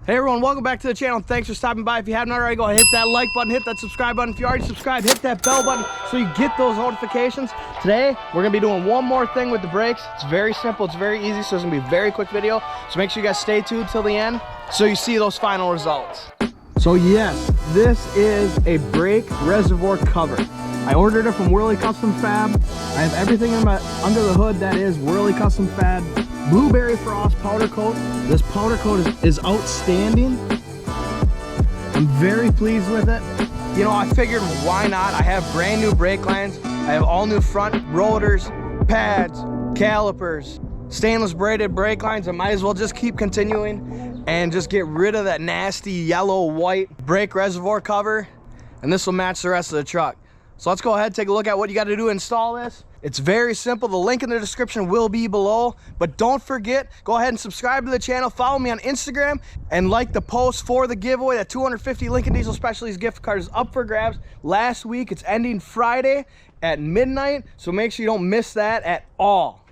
Hey everyone, welcome back to the channel. Thanks for stopping by. If you haven't already, go ahead, hit that like button, hit that subscribe button. If you already subscribed, hit that bell button so you get those notifications. Today, we're gonna be doing one more thing with the brakes. It's very simple, it's very easy, so it's gonna be a very quick video. So make sure you guys stay tuned till the end so you see those final results. So yes, this is a brake reservoir cover. I ordered it from Whirly Custom Fab. I have everything in under the hood that is Whirly Custom Fab. Blueberry Frost powder coat. This powder coat is outstanding. I'm very pleased with it. You know, I figured why not? I have brand new brake lines. I have all new front rotors, pads, calipers, stainless braided brake lines. I might as well just keep continuing and just get rid of that nasty yellow white brake reservoir cover, and this will match the rest of the truck. So let's go ahead and take a look at what you got to do to install this. It's very simple. The link in the description will be below, but don't forget, go ahead and subscribe to the channel, follow me on Instagram, and like the post for the giveaway. That 250 Lincoln Diesel Specialties gift card is up for grabs last week. It's ending Friday at midnight, so make sure you don't miss that at all.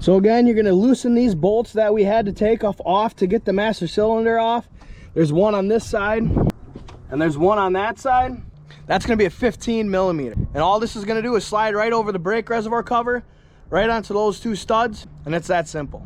So again, you're gonna loosen these bolts that we had to take off to get the master cylinder off. There's one on this side, and there's one on that side. That's gonna be a 15 millimeter. And all this is gonna do is slide right over the brake reservoir cover, right onto those two studs, and it's that simple.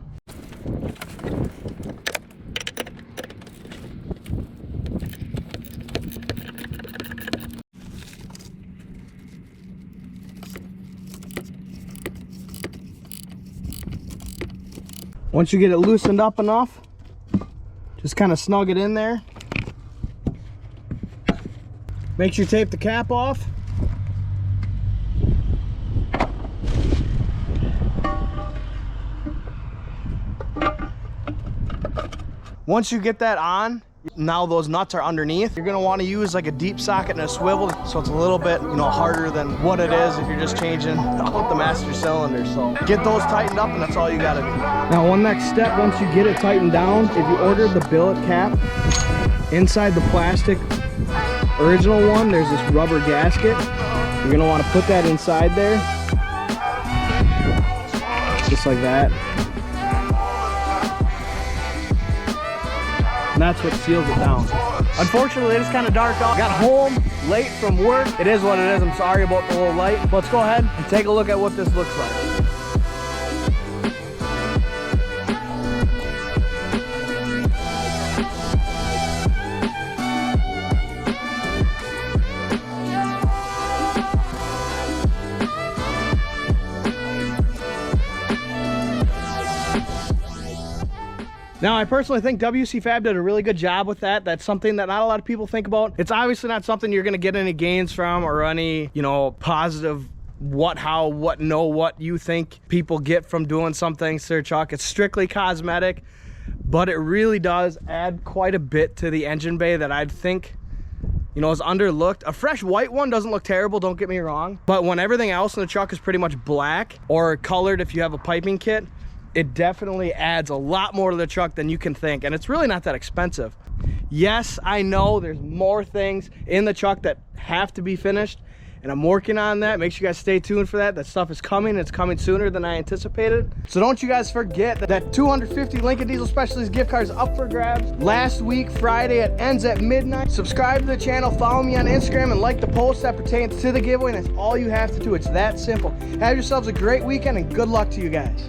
Once you get it loosened up enough, just kind of snug it in there. Make sure you tape the cap off. Once you get that on, now those nuts are underneath. You're gonna want to use like a deep socket and a swivel, so it's a little bit, harder than what it is if you're just changing out the master cylinder. So get those tightened up, and that's all you gotta do. Now, one next step, once you get it tightened down, if you ordered the billet cap, inside the plastic original one, there's this rubber gasket. You're gonna want to put that inside there, just like that. And that's what seals it down. Unfortunately, it's kind of dark out. Got home late from work. It is what it is. I'm sorry about the little light. Let's go ahead and take a look at what this looks like. Now, I personally think WCfab did a really good job with that. That's something that not a lot of people think about. It's obviously not something you're gonna get any gains from or any, positive what you think people get from doing something to their truck. It's strictly cosmetic, but it really does add quite a bit to the engine bay that I'd think, is underlooked. A fresh white one doesn't look terrible, don't get me wrong. But when everything else in the truck is pretty much black or colored if you have a piping kit, it definitely adds a lot more to the truck than you can think, and it's really not that expensive. Yes, I know there's more things in the truck that have to be finished, and I'm working on that. Make sure you guys stay tuned for that. That stuff is coming. It's coming sooner than I anticipated. So don't you guys forget that 250 Lincoln Diesel Specialties gift card is up for grabs last week, Friday. It ends at midnight. Subscribe to the channel, follow me on Instagram, and like the post that pertains to the giveaway, and that's all you have to do. It's that simple. Have yourselves a great weekend, and good luck to you guys.